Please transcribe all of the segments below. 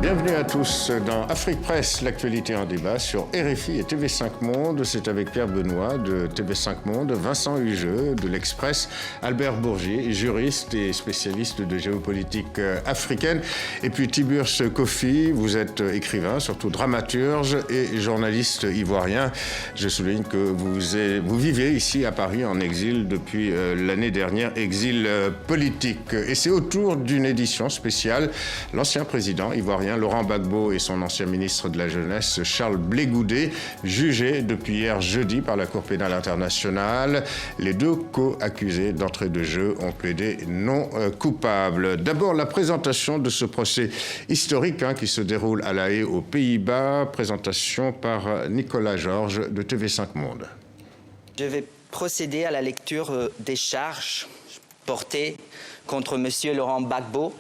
Bienvenue à tous dans Afrique Presse, l'actualité en débat sur RFI et TV5 Monde. C'est avec Pierre Benoît de TV5 Monde, Vincent Hugeux de l'Express, Albert Bourgier, juriste et spécialiste de géopolitique africaine. Et puis Tiburce Kofi, vous êtes écrivain, surtout dramaturge et journaliste ivoirien. Je souligne que vous vivez ici à Paris en exil depuis l'année dernière, exil politique. Et c'est autour d'une édition spéciale, l'ancien président ivoirien Laurent Gbagbo et son ancien ministre de la Jeunesse, Charles Blé Goudé, jugés depuis hier jeudi par la Cour pénale internationale. Les deux co-accusés d'entrée de jeu ont plaidé non coupables. D'abord, la présentation de ce procès historique qui se déroule à La Haye, aux Pays-Bas. Présentation par Nicolas Georges de TV5 Monde. Je vais procéder à la lecture des charges portées contre M. Laurent Gbagbo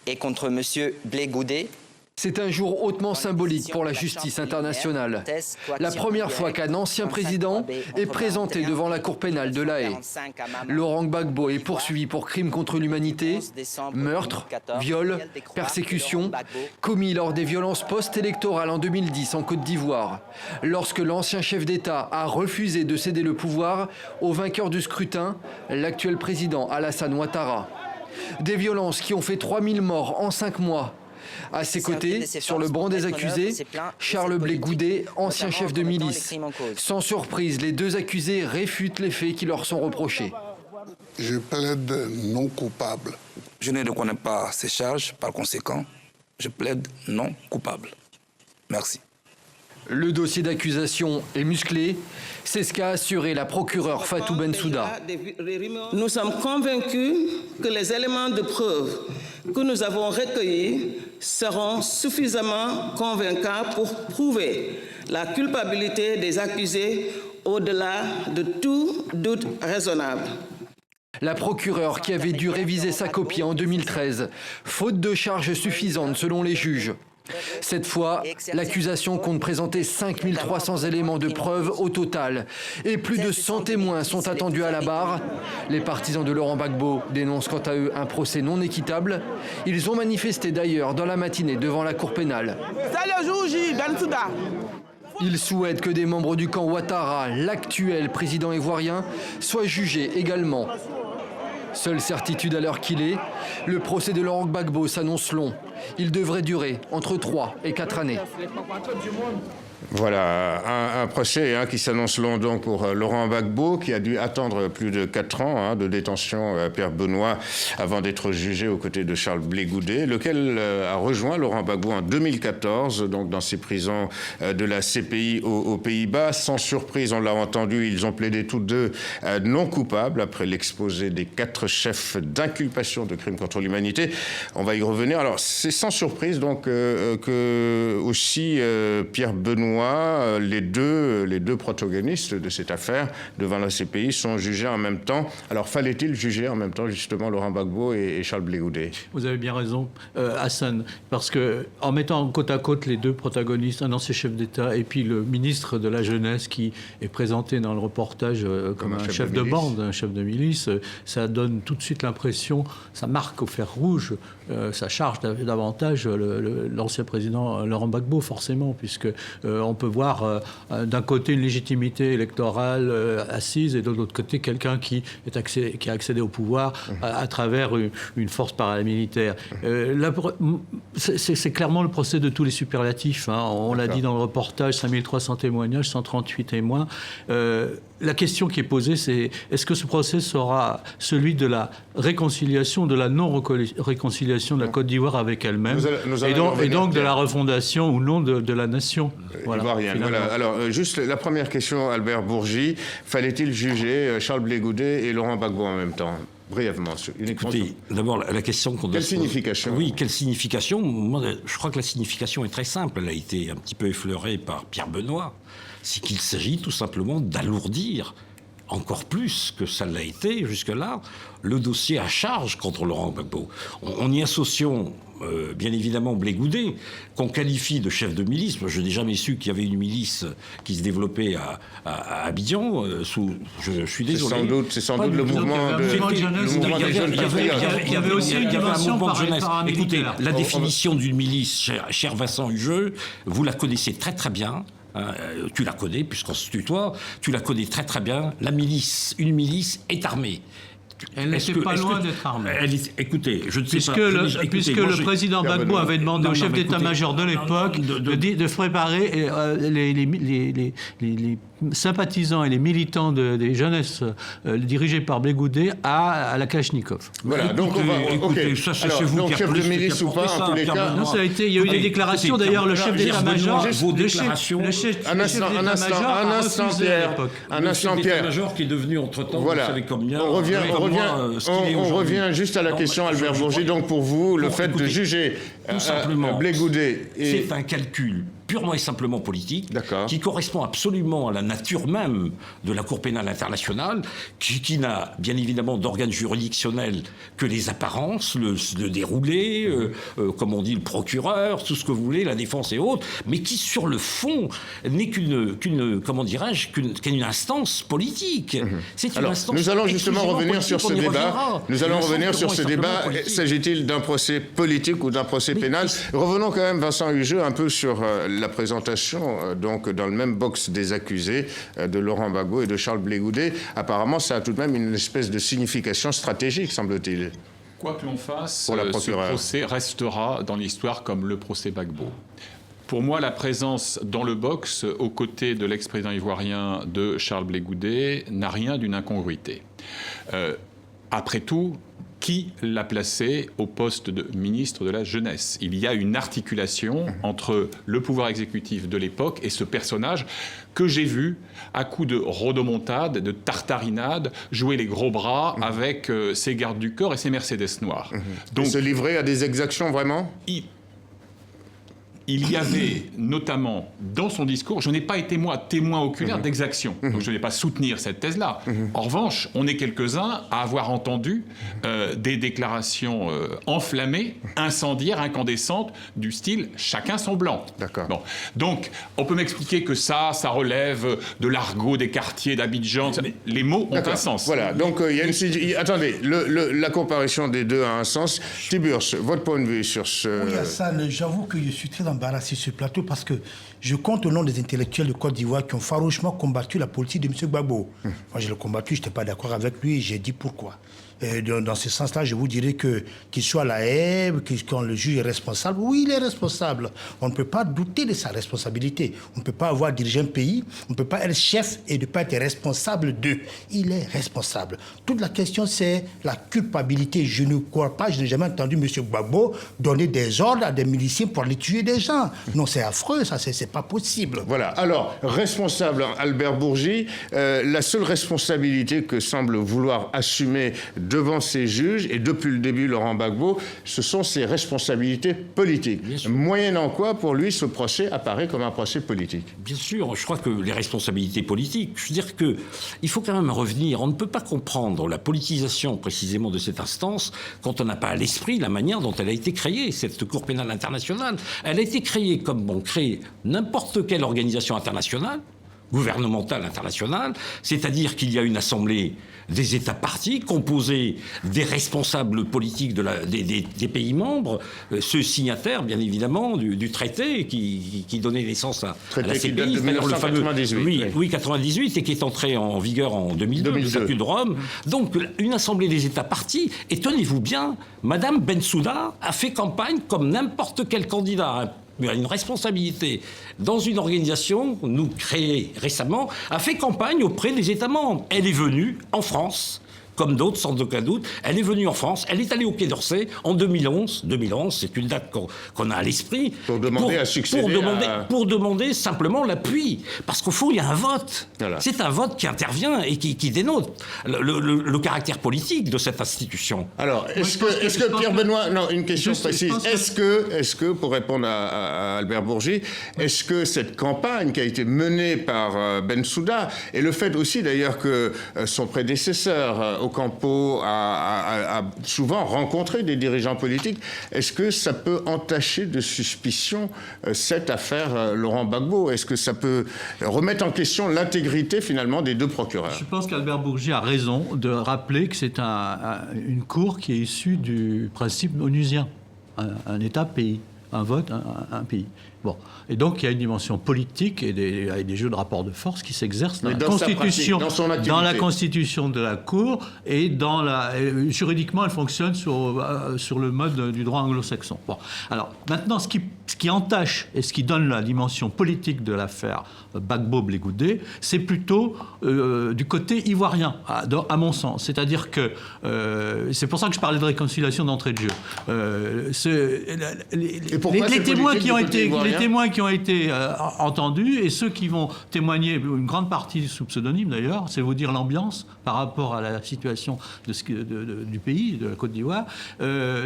et contre M. Blé Goudé. C'est un jour hautement symbolique pour la justice internationale. La première fois qu'un ancien président est présenté devant la Cour pénale de La Haye. Laurent Gbagbo est poursuivi pour crimes contre l'humanité, meurtre, viol, persécution, commis lors des violences post-électorales en 2010 en Côte d'Ivoire, lorsque l'ancien chef d'État a refusé de céder le pouvoir au vainqueur du scrutin, l'actuel président Alassane Ouattara. Des violences qui ont fait 3000 morts en 5 mois. À ses côtés, sur le banc des accusés, Charles Blé Goudé, ancien chef de milice. Sans surprise, les deux accusés réfutent les faits qui leur sont reprochés. Je plaide non coupable. Je ne reconnais pas ces charges, par conséquent, je plaide non coupable. Merci. Le dossier d'accusation est musclé, c'est ce qu'a assuré la procureure Fatou Bensouda. Nous sommes convaincus que les éléments de preuve que nous avons recueillis seront suffisamment convaincants pour prouver la culpabilité des accusés au-delà de tout doute raisonnable. La procureure qui avait dû réviser sa copie en 2013, faute de charges suffisantes selon les juges. Cette fois, l'accusation compte présenter 5300 éléments de preuve au total. Et plus de 100 témoins sont attendus à la barre. Les partisans de Laurent Gbagbo dénoncent quant à eux un procès non équitable. Ils ont manifesté d'ailleurs dans la matinée devant la Cour pénale. Ils souhaitent que des membres du camp Ouattara, l'actuel président ivoirien, soient jugés également. Seule certitude à l'heure qu'il est, le procès de Laurent Gbagbo s'annonce long. Il devrait durer entre 3 et 4 années. Voilà, un procès qui s'annonce long donc pour Laurent Gbagbo, qui a dû attendre plus de 4 ans de détention, Pierre Benoît, avant d'être jugé aux côtés de Charles Blé Goudé, lequel a rejoint Laurent Gbagbo en 2014, donc dans ces prisons de la CPI aux Pays-Bas. Sans surprise, on l'a entendu, ils ont plaidé tous deux non coupables après l'exposé des 4 chefs d'inculpation de crimes contre l'humanité. On va y revenir. Alors, c'est sans surprise donc que aussi Pierre Benoît, les deux protagonistes de cette affaire devant la CPI sont jugés en même temps. Alors fallait-il juger en même temps justement Laurent Gbagbo et Charles Blé Goudé? Vous avez bien raison, Hassan, parce que en mettant côte à côte les deux protagonistes, un ancien chef d'État et puis le ministre de la Jeunesse qui est présenté dans le reportage comme un chef de bande, un chef de milice, ça donne tout de suite l'impression, ça marque au fer rouge, ça charge davantage l'ancien président Laurent Gbagbo forcément, puisque on peut voir d'un côté une légitimité électorale assise et de l'autre côté quelqu'un qui a accédé au pouvoir à travers une force paramilitaire. C'est clairement le procès de tous les superlatifs. On l'a dit dans le reportage, 5300 témoignages, 138 témoins. La question qui est posée, c'est est-ce que ce procès sera celui de la réconciliation, de la non-réconciliation de la Côte d'Ivoire avec elle-même, et donc de la refondation ou non de la nation. Voilà. Alors, juste la première question, Albert Bourgi. Fallait-il juger Charles Blé Goudé et Laurent Gbagbo en même temps? Brièvement. Écoutez, d'abord, la question qu'on doit... Quelle signification? Oui, quelle signification? Moi, je crois que la signification est très simple. Elle a été un petit peu effleurée par Pierre Benoît. C'est qu'il s'agit tout simplement d'alourdir encore plus que ça l'a été jusque-là, le dossier à charge contre Laurent Gbagbo. On y associons bien évidemment Blé Goudet, qu'on qualifie de chef de milice. Moi, je n'ai jamais su qu'il y avait une milice qui se développait à Abidjan. Je suis désolé. C'est sans doute le mouvement de jeunesse. Il y avait aussi une dimension paramilitaire. Écoutez, la définition d'une milice, cher Vincent Hugeux, vous la connaissez très très bien. Tu la connais, puisqu'on se tutoie, tu la connais très très bien. La milice, une milice est armée. Elle n'était pas loin d'être armée. Écoutez, je ne sais puisque le président Gbagbo avait demandé au chef d'état-major de l'époque de préparer les sympathisants et les militants des jeunesses dirigés par Blé Goudet à la Kalachnikov. Voilà, donc écoutez, ça c'est vous qui chef de milice ou pas, en tous les cas. Non, ça a été. Il y a eu des déclarations. D'ailleurs, le chef d'état-major. Vos déclarations. Un instant, Pierre. Un instant, Pierre. Major qui est devenu entre-temps, vous savez combien. On revient juste à la question, Albert Bourgi. Donc pour vous, le fait de juger tout simplement Blé Goudet, c'est un calcul purement et simplement politique, qui correspond absolument à la nature même de la Cour pénale internationale, qui n'a bien évidemment d'organe juridictionnel que les apparences, le déroulé, comme on dit, le procureur, tout ce que vous voulez, la défense et autres, mais qui sur le fond n'est qu'une instance politique. C'est une instance. Nous allons justement revenir sur ce débat. S'agit-il d'un procès politique ou d'un procès pénal? Revenons quand même, Vincent Hugeux, un peu sur la présentation, donc dans le même box des accusés de Laurent Gbagbo et de Charles Blé Goudet. Apparemment, ça a tout de même une espèce de signification stratégique, semble-t-il. Quoi que l'on fasse, ce procès restera dans l'histoire comme le procès Gbagbo. Pour moi, la présence dans le box, aux côtés de l'ex-président ivoirien de Charles Blé Goudet, n'a rien d'une incongruité. Après tout, qui l'a placé au poste de ministre de la Jeunesse? Il y a une articulation entre le pouvoir exécutif de l'époque et ce personnage que j'ai vu, à coups de rodomontade, de tartarinade, jouer les gros bras avec ses gardes du corps et ses Mercedes noirs. Donc, se livrer à des exactions, vraiment? Il y avait notamment dans son discours, je n'ai pas été moi témoin oculaire d'exactions, donc je ne vais pas soutenir cette thèse-là. En revanche, on est quelques-uns à avoir entendu des déclarations enflammées, incendiaires, incandescentes, du style « chacun son blanc ». Bon. Donc, on peut m'expliquer que ça relève de l'argot des quartiers d'Abidjan. Les mots ont un sens. Voilà, donc il y a attendez, la comparution des deux a un sens. Tiburce, votre point de vue sur ce... Oui, Hassan, j'avoue que je suis très embarrassé sur ce plateau parce que je compte au nom des intellectuels de Côte d'Ivoire qui ont farouchement combattu la politique de M. Gbagbo. Moi, je l'ai combattu, je n'étais pas d'accord avec lui et j'ai dit pourquoi. Dans ce sens-là, je vous dirais qu'il soit à la haie, quand le juge est responsable, oui, il est responsable. On ne peut pas douter de sa responsabilité. On ne peut pas avoir dirigé un pays, on ne peut pas être chef et ne pas être responsable d'eux. Il est responsable. Toute la question, c'est la culpabilité. Je ne crois pas, je n'ai jamais entendu M. Gbagbo donner des ordres à des miliciens pour aller tuer des gens. Non, c'est affreux, ça, c'est pas possible. Voilà. Alors, responsable, Albert Bourgi, la seule responsabilité que semble vouloir assumer devant ces juges, et depuis le début Laurent Gbagbo, ce sont ses responsabilités politiques. Moyennant quoi, pour lui, ce procès apparaît comme un procès politique. Bien sûr, je crois que les responsabilités politiques, je veux dire qu'il faut quand même revenir, on ne peut pas comprendre la politisation précisément de cette instance quand on n'a pas à l'esprit la manière dont elle a été créée, cette Cour pénale internationale. Elle a été créée comme on crée n'importe quelle organisation internationale, gouvernementale internationale, c'est-à-dire qu'il y a une assemblée des États partis composée des responsables politiques des pays membres, ceux signataires, bien évidemment, du traité qui donnait naissance à la CPI, de 1998. Oui, 98, et qui est entré en vigueur en 2002, le statut de Rome. Donc, une assemblée des États partis, et tenez-vous bien, Madame Bensouda a fait campagne comme n'importe quel candidat une responsabilité dans une organisation, nous créée récemment, a fait campagne auprès des États membres. Elle est venue en France comme d'autres, sans aucun doute. Elle est venue en France, elle est allée au Quai d'Orsay en 2011. 2011, c'est une date qu'on a à l'esprit. Pour demander à succéder pour demander simplement l'appui. Parce qu'au fond, il y a un vote. Voilà. C'est un vote qui intervient et qui dénote le caractère politique de cette institution. Alors, est-ce que Pierre Benoît... Non, une question précise. Est-ce que, pour répondre à Albert Bourgi, est-ce que cette campagne qui a été menée par Bensouda, et le fait aussi d'ailleurs que son prédécesseur, Ocampo, a souvent rencontré des dirigeants politiques, est-ce que ça peut entacher de suspicion cette affaire Laurent Gbagbo? Est-ce que ça peut remettre en question l'intégrité finalement des deux procureurs? Je pense qu'Albert Bourgi a raison de rappeler que c'est une cour qui est issue du principe onusien, un État-pays, un vote, un pays. Bon. Et donc, il y a une dimension politique et des jeux de rapport de force qui s'exercent dans la constitution de la Cour et juridiquement, elle fonctionne sur le mode du droit anglo-saxon. Bon. Alors, maintenant, ce qui entache et ce qui donne la dimension politique de l'affaire Gbagbo-Blé-Goudé, c'est plutôt du côté ivoirien, à mon sens. C'est-à-dire que c'est pour ça que je parlais de réconciliation d'entrée de jeu. Les témoins qui ont été entendus et ceux qui vont témoigner, une grande partie sous pseudonyme d'ailleurs, c'est vous dire l'ambiance par rapport à la situation du pays, de la Côte d'Ivoire,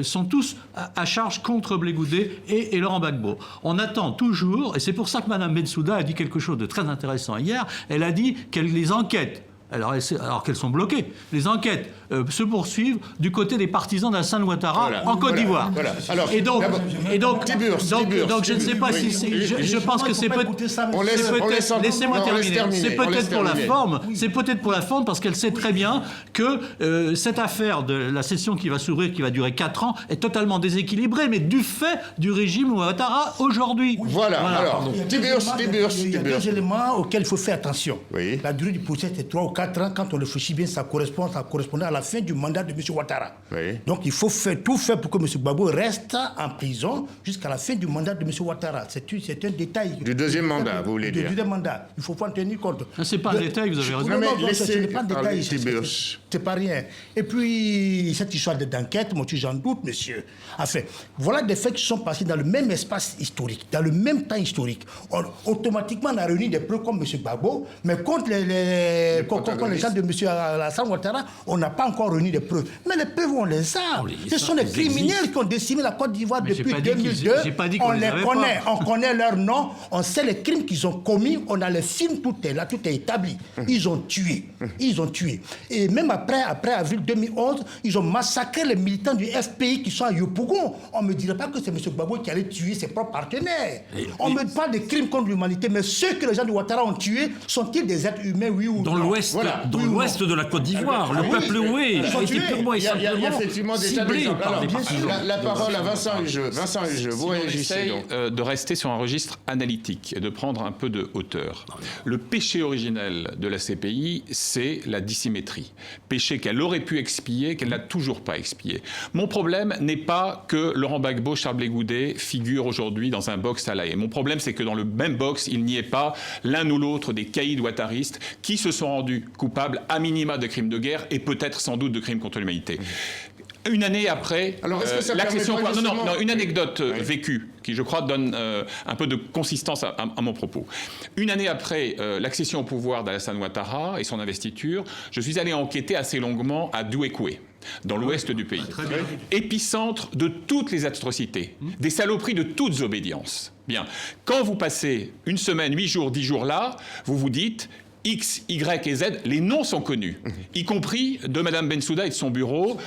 sont tous à charge contre Blé-Goudé et Laurent Gbagbo. On attend toujours, et c'est pour ça que Mme Bensouda a dit quelque chose de très intéressant hier, elle a dit que les enquêtes, alors qu'elles sont bloquées, les enquêtes se poursuivent du côté des partisans d'Alassane Ouattara en Côte d'Ivoire. Voilà. Alors, et donc, je ne sais pas si c'est... Je pense que c'est peut-être... Laissez-moi terminer. C'est peut-être pour la forme. C'est peut-être pour la forme parce qu'elle sait très bien que cette affaire de la session qui va s'ouvrir, qui va durer 4 ans, est totalement déséquilibrée, mais du fait du régime Ouattara aujourd'hui. Voilà. Alors, Tiburce. Il y a deux éléments auxquels il faut faire attention. Oui. La durée du procès est 3 ou 4 ans. Quand on réfléchit bien, ça correspondait à la fin du mandat de M. Ouattara. Oui. Donc il faut tout faire pour que M. Gbagbo reste en prison jusqu'à la fin du mandat de M. Ouattara. C'est un détail. Du deuxième mandat, vous voulez dire? Du deuxième mandat. Il ne faut pas en tenir compte. Ce n'est pas un détail, vous avez raison. Non, ce n'est pas un détail. C'est pas rien. Et puis, cette histoire d'enquête, moi, j'en doute, monsieur. Enfin, voilà des faits qui sont passés dans le même espace historique, dans le même temps historique. Automatiquement, on a réuni des preuves comme M. Gbagbo, mais contre les gens de M. Alassane Ouattara, on n'a pas encore réuni des preuves. Mais les preuves, on les a. Ce sont des criminels qui ont décimé la Côte d'Ivoire depuis 2002. On les connaît, on connaît leur nom, on sait les crimes qu'ils ont commis, on a les films, tout est là, tout est établi. Ils ont tué. Et même après avril 2011, ils ont massacré les militants du FPI qui sont à Yopougon. On ne me dirait pas que c'est M. Gbagbo qui allait tuer ses propres partenaires. On me parle de crimes contre l'humanité, mais ceux que les gens de Ouattara ont tués, sont-ils des êtres humains, oui ou non? Dans l'ouest de la Côte d'Ivoire, le peuple oué a été purement et simplement il y a effectivement des ciblé par des partis. La parole à Vincent Hugeux. Vincent Hugeux, vous réagissez donc. De rester sur un registre analytique et de prendre un peu de hauteur. Le péché originel de la CPI, c'est la dissymétrie. Péché qu'elle aurait pu expier, qu'elle n'a toujours pas expié. Mon problème n'est pas que Laurent Gbagbo, Charles Blé-Goudé figurent aujourd'hui dans un box à La Haye. Mon problème, c'est que dans le même box, il n'y ait pas l'un ou l'autre des caïds ouattaristes qui se sont rendus coupables à minima de crimes de guerre et peut-être sans doute de crimes contre l'humanité. Une année après, une anecdote vécue qui, je crois, donne un peu de consistance à mon propos. Une année après l'accession au pouvoir d'Alassane Ouattara et son investiture, je suis allé enquêter assez longuement à Douékoué, dans l'ouest du pays. Épicentre de toutes les atrocités, des saloperies de toutes obédiences. Bien, quand vous passez une semaine, 8 jours, 10 jours là, vous vous dites... X, Y et Z, les noms sont connus, y compris de Mme Bensouda et de son bureau,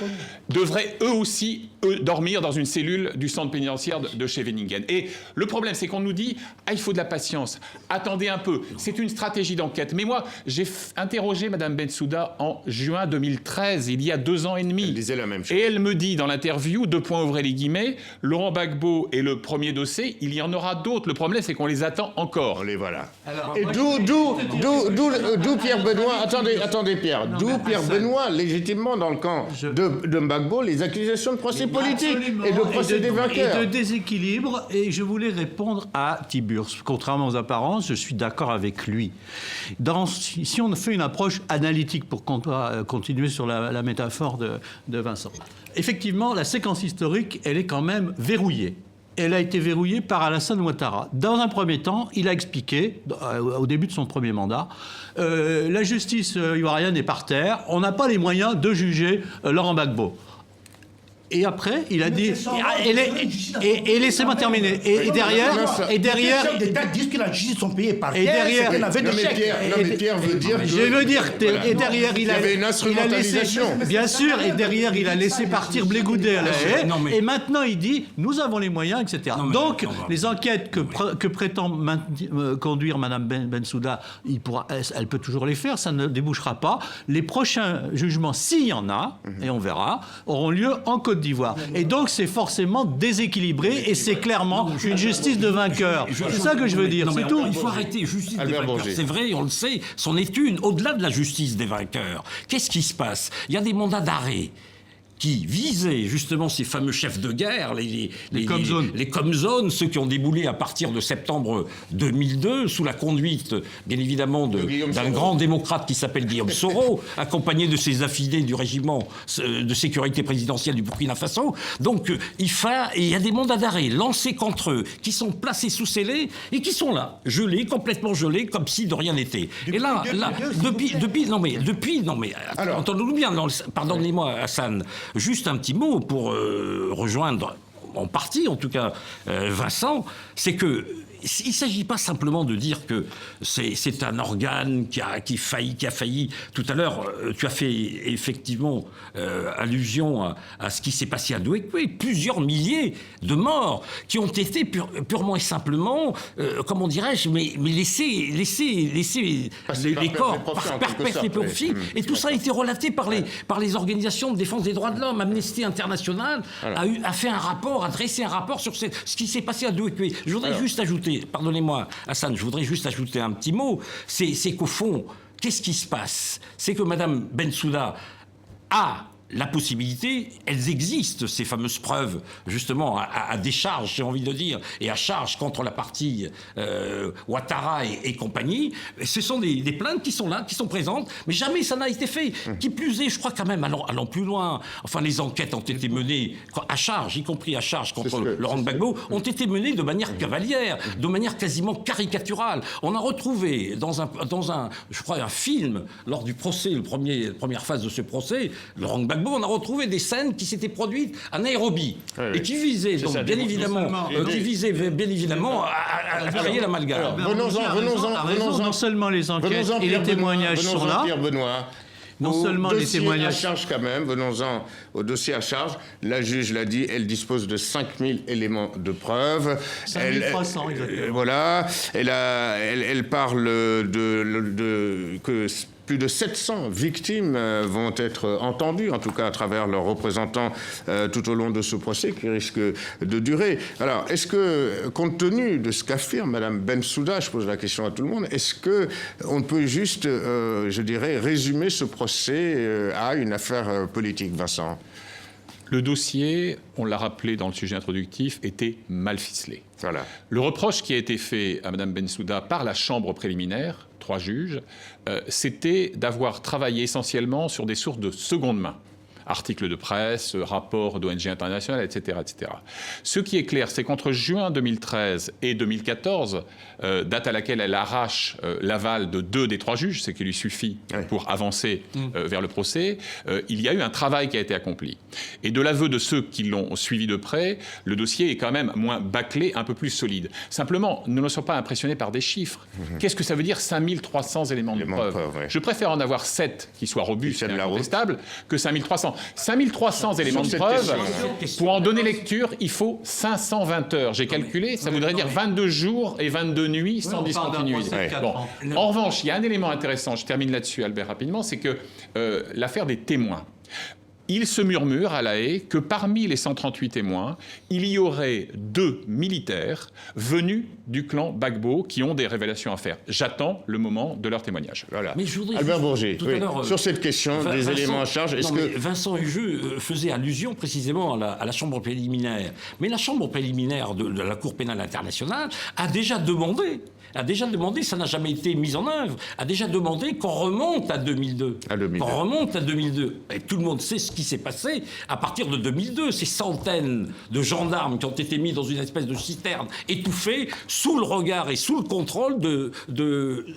devraient eux aussi dormir dans une cellule du centre pénitentiaire de Scheveningen. Et le problème, c'est qu'on nous dit « il faut de la patience, attendez un peu, c'est une stratégie d'enquête ». Mais moi, j'ai interrogé Mme Bensouda en juin 2013, il y a 2 ans et demi. Elle disait la même chose. Et elle me dit dans l'interview, ouvrez les guillemets, Laurent Gbagbo est le premier dossier, il y en aura d'autres. Le problème, c'est qu'on les attend encore. On les voilà. Alors, et d'où D'où Pierre Benoît, attendez Pierre, d'où Pierre Benoît, légitimement dans le camp de Gbagbo, les accusations de procès politique et de procès des vainqueurs. Et de déséquilibre, et je voulais répondre à Tiburce. Contrairement aux apparences, je suis d'accord avec lui. Si on fait une approche analytique, pour continuer sur la métaphore de Vincent, effectivement, la séquence historique, elle est quand même verrouillée. Elle a été verrouillée par Alassane Ouattara. Dans un premier temps, il a expliqué, au début de son premier mandat, la justice ivoirienne est par terre, on n'a pas les moyens de juger Laurent Gbagbo. Et après, il a dit... Et laissez-moi terminer. Et derrière... Des dates disent que la justice sont payées par terre. Et derrière... Pierre veut dire que... Je veux dire... Et derrière, il y avait une instrumentalisation. Bien sûr, et derrière, il a laissé partir Blé Goudet à la haie. Et maintenant, il dit, nous avons les moyens, etc. Donc, les enquêtes que prétend conduire Mme Bensouda, elle peut toujours les faire, ça ne débouchera pas. Les prochains jugements, s'il y en a, et on verra, auront lieu en Côte d'Ivoire. Et donc, c'est forcément déséquilibré et c'est clairement une justice de vainqueur. C'est ça que je veux dire, c'est tout. Il faut arrêter. Justice des vainqueurs, c'est vrai, on le sait, c'en est une. Au-delà de la justice des vainqueurs, qu'est-ce qui se passe? Il y a des mandats d'arrêt qui visaient justement ces fameux chefs de guerre, les Comzones, ceux qui ont déboulé à partir de septembre 2002, sous la conduite, bien évidemment, d'un grand démocrate qui s'appelle Guillaume Soro, accompagné de ses affidés du régiment de sécurité présidentielle du Burkina Faso. Donc, il y a des mandats d'arrêt lancés contre eux, qui sont placés sous scellés et qui sont là, gelés, complètement gelés, comme si de rien n'était. Et là, entendons-nous bien, pardonnez-moi, Hassan, juste un petit mot pour rejoindre, en partie en tout cas, Vincent, c'est que il ne s'agit pas simplement de dire que c'est un organe qui a failli. Tout à l'heure, tu as fait effectivement allusion à ce qui s'est passé à Douékwé. Plusieurs milliers de morts qui ont été purement et simplement, comment dirais-je, mais laissés les corps par perpète et profit. Et tout ça a été relaté par les organisations de défense des droits de l'homme. Amnesty International a fait un rapport, a dressé un rapport sur ce qui s'est passé à Douékwé. Je voudrais juste ajouter, pardonnez-moi Hassan, je voudrais juste ajouter un petit mot, c'est qu'au fond, qu'est-ce qui se passe? C'est que Mme Bensouda a la possibilité, elles existent, ces fameuses preuves, justement, à décharge, j'ai envie de dire, et à charge contre la partie Ouattara et compagnie. Ce sont des plaintes qui sont là, qui sont présentes, mais jamais ça n'a été fait. Qui plus est, je crois quand même, allant plus loin, enfin, les enquêtes ont été menées à charge, y compris à charge contre Laurent Gbagbo, ont été menées de manière cavalière, de manière quasiment caricaturale. On a retrouvé dans un je crois, un film, lors du procès, première phase de ce procès, Laurent Gbagbo, on a retrouvé des scènes qui s'étaient produites à Nairobi et qui visaient donc bien évidemment à créer l'amalgame. Venons-en. Non seulement les enquêtes et les témoignages sont là. Pierre Benoît. Non seulement les témoignages. À charge quand même, venons-en au dossier à charge. La juge l'a dit, elle dispose de 5000 éléments de preuve. 5300 exactement. Voilà. Elle parle que plus de 700 victimes vont être entendues, en tout cas à travers leurs représentants tout au long de ce procès qui risque de durer. Alors, est-ce que, compte tenu de ce qu'affirme Mme Bensouda, je pose la question à tout le monde, est-ce qu'on peut juste, je dirais, résumer ce procès à une affaire politique, Vincent ? Le dossier, on l'a rappelé dans le sujet introductif, était mal ficelé. Voilà. Le reproche qui a été fait à Mme Bensouda par la chambre préliminaire, 3 juges, c'était d'avoir travaillé essentiellement sur des sources de seconde main. Articles de presse, rapports d'ONG internationales, etc., etc. Ce qui est clair, c'est qu'entre juin 2013 et 2014, date à laquelle elle arrache l'aval de 2 des 3 juges, ce qui lui suffit pour avancer vers le procès, il y a eu un travail qui a été accompli. Et de l'aveu de ceux qui l'ont suivi de près, le dossier est quand même moins bâclé, un peu plus solide. Simplement, nous ne sommes pas impressionnés par des chiffres. Qu'est-ce que ça veut dire 5300 éléments de preuve? Je préfère en avoir 7 qui soient robustes et incontestables que 5300. 5300 éléments de preuve, pour en donner lecture, il faut 520 heures. J'ai calculé, ça voudrait dire 22 jours et 22 nuits sans discontinuité. Bon. En revanche, il y a un élément intéressant, je termine là-dessus, Albert, rapidement, c'est que l'affaire des témoins. il se murmure à La Haye que parmi les 138 témoins, il y aurait 2 militaires venus du clan Gbagbo qui ont des révélations à faire. J'attends le moment de leur témoignage. Voilà. Mais je voudrais Albert Bourget, tout à l'heure, sur cette question des éléments en charge, est-ce que... Vincent Hugeux faisait allusion précisément à la chambre préliminaire. Mais la chambre préliminaire de la Cour pénale internationale a déjà demandé, ça n'a jamais été mis en œuvre, a déjà demandé qu'on remonte à 2002. Qu'on remonte à 2002. Et tout le monde sait ce qui s'est passé à partir de 2002. Ces centaines de gendarmes qui ont été mis dans une espèce de citerne étouffée sous le regard et sous le contrôle de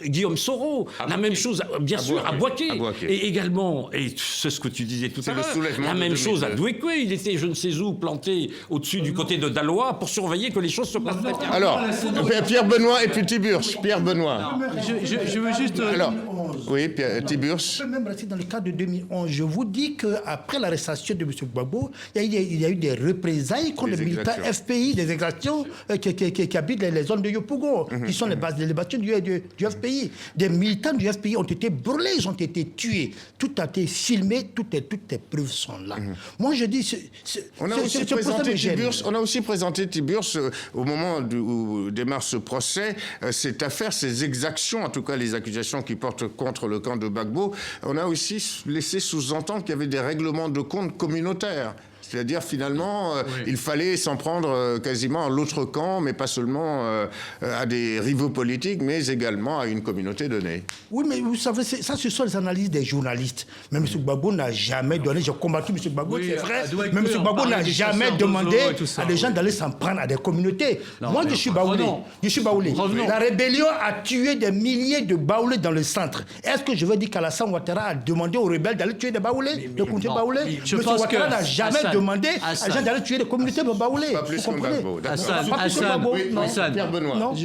Guillaume Soro. La même chose, bien sûr, à Bouaké. Et également, et c'est ce que tu disais tout à l'heure, la même chose à Douékoué. Il était, je ne sais où, planté au-dessus du côté de Dalois pour surveiller que les choses se passent bien. Alors, Pierre Benoît et puis Tiburce. Pierre Benoît. Je veux juste... Alors, oui, Tiburce. Je peux même rester dans le cas de 2011. Je vous dis qu'après l'arrestation de M. Gbagbo, il y a eu des représailles contre les militants FPI, des exactions qui habitent les zones de Yopougon, qui sont les bastions du FPI. Des militants du FPI ont été brûlés, ils ont été tués. Tout a été filmé, toutes les preuves sont là. Moi, je dis... On a aussi présenté Tiburce au moment où démarre ce procès, cette affaire, ces exactions, en tout cas les accusations qui portent contre le camp de Gbagbo. On a aussi laissé sous-entendre qu'il y avait des règlements de compte communautaires. C'est-à-dire, finalement, il fallait s'en prendre quasiment à l'autre camp, mais pas seulement à des rivaux politiques, mais également à une communauté donnée. Oui, mais vous savez, ça, ce sont les analyses des journalistes. Mais M. Gbagbo n'a jamais donné, j'ai combattu M. Gbagbo, c'est vrai, mais M. Gbagbo n'a jamais demandé à des gens d'aller s'en prendre à des communautés. Moi, je suis baoulé. La rébellion a tué des milliers de baoulés dans le centre. Est-ce que je veux dire qu'Alassane Ouattara a demandé aux rebelles d'aller tuer des baoulés, de communautés baoulées? M. Ouattara n'a jamais demandé à gens d'aller tuer des communautés baoulées. Pas plus que Gbagbo. Hassan,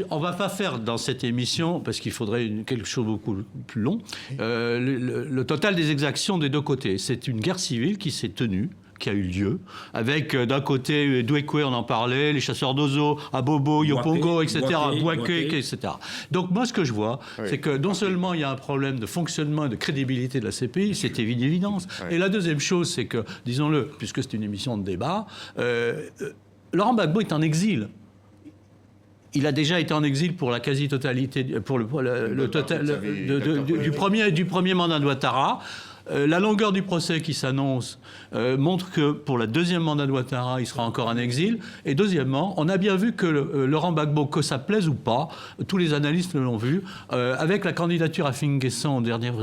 on ne va pas faire dans cette émission, parce qu'il faudrait quelque chose de beaucoup plus long, le total des exactions des deux côtés. C'est une guerre civile qui s'est tenue, qui a eu lieu, avec d'un côté Douékoué, on en parlait, les chasseurs d'oiseaux, Abobo, Yopongo, etc., Bouaké, etc. Donc moi, ce que je vois, c'est que non seulement il y a un problème de fonctionnement et de crédibilité de la CPI, c'est une évidence, et la deuxième chose, c'est que, disons-le, puisque c'est une émission de débat, Laurent Gbagbo est en exil. Il a déjà été en exil pour la quasi-totalité, pour le total du premier mandat de Ouattara. La longueur du procès qui s'annonce montre que pour le deuxième mandat de Ouattara, il sera encore en exil. Et deuxièmement, on a bien vu que Laurent Gbagbo, que ça plaise ou pas, tous les analystes l'ont vu, avec la candidature à Afin N'Guessan aux dernières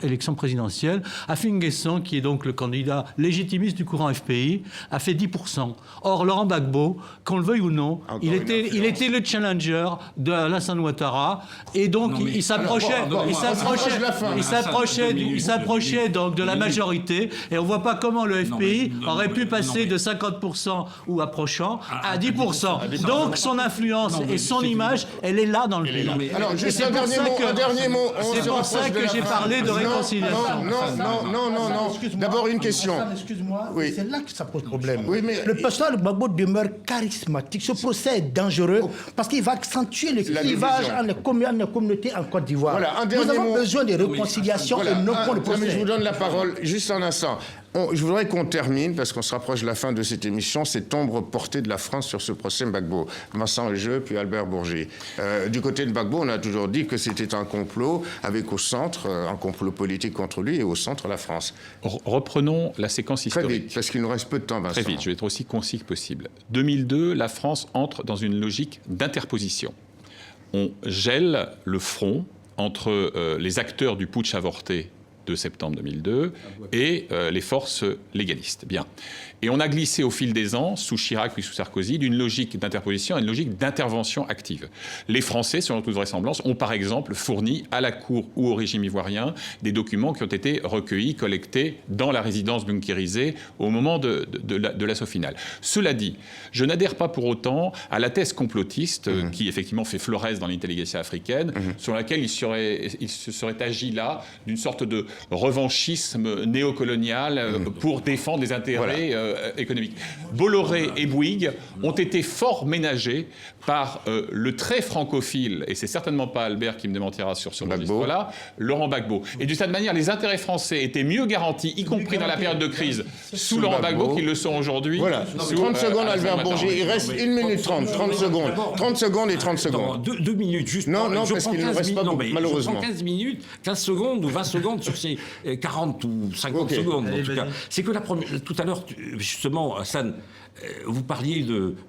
élections présidentielles, Afin N'Guessan, qui est donc le candidat légitimiste du courant FPI, a fait 10%. Or, Laurent Gbagbo, qu'on le veuille ou non, il était le challenger de Alassane Ouattara, et donc il s'approchait donc de la majorité, et on ne voit pas comment le FPI aurait pu passer de 50% ou approchant à 10%. Donc son influence et son image, elle est là dans le pays. Alors, juste un dernier mot. C'est pour ça que j'ai parlé de réconciliation. Non. D'abord une question. Excuse-moi, c'est là que ça pose problème. Le personnage de Gbagbo demeure charismatique. Ce procès est dangereux parce qu'il va accentuer le clivage en les communautés en Côte d'Ivoire. Nous avons besoin de réconciliation et non pas de procès. Je vous donne la parole juste un instant. Je voudrais qu'on termine, parce qu'on se rapproche de la fin de cette émission, cette ombre portée de la France sur ce procès Gbagbo. Vincent Hugeux, puis Albert Bourget. Du côté de Gbagbo, on a toujours dit que c'était un complot, avec au centre, un complot politique contre lui, et au centre, la France. Reprenons la séquence historique. Très vite, parce qu'il nous reste peu de temps, Vincent. Très vite, je vais être aussi concis que possible. 2002, la France entre dans une logique d'interposition. On gèle le front entre les acteurs du putsch avorté de septembre 2002 et les forces légalistes. Bien. Et on a glissé au fil des ans, sous Chirac puis sous Sarkozy, d'une logique d'interposition à une logique d'intervention active. Les Français, selon toute vraisemblance, ont par exemple fourni à la Cour ou au régime ivoirien des documents qui ont été recueillis, collectés dans la résidence bunkérisée au moment de l'assaut final. Cela dit, je n'adhère pas pour autant à la thèse complotiste qui effectivement fait florès dans l'intelligence africaine, sur laquelle il se serait agi là d'une sorte de revanchisme néocolonial pour défendre des intérêts économiques. Bolloré et Bouygues ont été fort ménagés par le très francophile, et c'est certainement pas Albert qui me démentira sur ce registre-là, Laurent Gbagbo. Et d'une certaine manière, les intérêts français étaient mieux garantis, y compris dans la période de crise, sous Laurent Gbagbo qu'ils le sont aujourd'hui. Voilà, 30 secondes Albert Bourgier, il reste 1 minute 30, 30 secondes. 30 secondes et 30 secondes. 2 minutes, juste. Non, parce qu'il ne reste pas beaucoup, malheureusement. Je prends 15 minutes, 15 secondes ou 20 secondes sur ces 40 ou 50 secondes, en tout cas. C'est que tout à l'heure, justement, Hassan,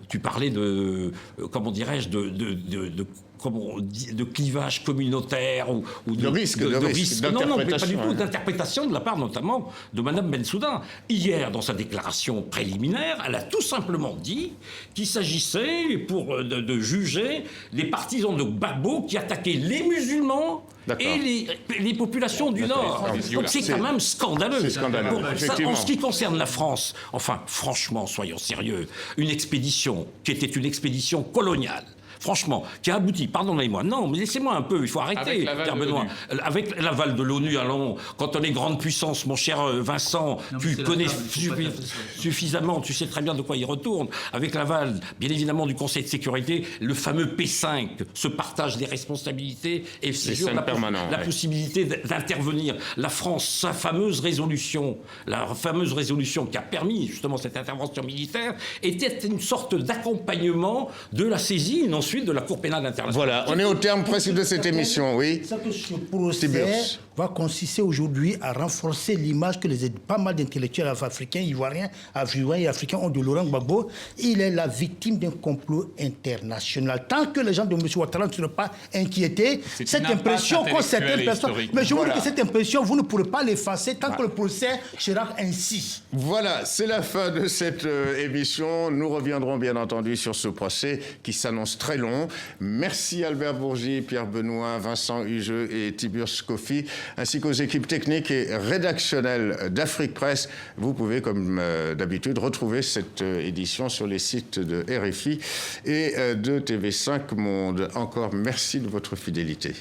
tu parlais de comment dirais-je, de clivage communautaire ou de risque non, mais pas du tout, d'interprétation de la part notamment de Mme Bensouda. Hier, dans sa déclaration préliminaire, elle a tout simplement dit qu'il s'agissait de juger les partisans de Gbagbo qui attaquaient les musulmans et les populations du Nord. Donc c'est quand même scandaleux. C'est scandaleux. En ce qui concerne la France, enfin, franchement, soyons sérieux, une expédition qui était une expédition coloniale, franchement, qui a abouti, pardonnez-moi, non, mais laissez-moi un peu, il faut arrêter, Pierre Benoît. Avec l'aval de l'ONU, allons, quand on est grande puissance, mon cher Vincent, tu connais suffisamment, tu sais très bien de quoi il retourne, avec l'aval, bien évidemment, du Conseil de sécurité, le fameux P5 se partage les responsabilités et sur la possibilité d'intervenir. La France, sa fameuse résolution qui a permis justement cette intervention militaire, était une sorte d'accompagnement de la saisine ensuite de la Cour pénale internationale. Voilà, on est au terme presque de cette émission, oui. Ça que ce procès va consister aujourd'hui à renforcer l'image que pas mal d'intellectuels africains, ivoiriens et africains ont de Laurent Gbagbo. Il est la victime d'un complot international. Tant que les gens de M. Ouattara ne seront pas inquiétés, cette impression qu'ont certaines personnes... Mais je vous dis que cette impression, vous ne pourrez pas l'effacer tant que le procès sera ainsi. Voilà, c'est la fin de cette émission. Nous reviendrons bien entendu sur ce procès qui s'annonce très long. Merci Albert Bourgier, Pierre Benoît, Vincent Hugeux et Tiburce Kofi, ainsi qu'aux équipes techniques et rédactionnelles d'Afrique Presse. Vous pouvez, comme d'habitude, retrouver cette édition sur les sites de RFI et de TV5 Monde. Encore merci de votre fidélité.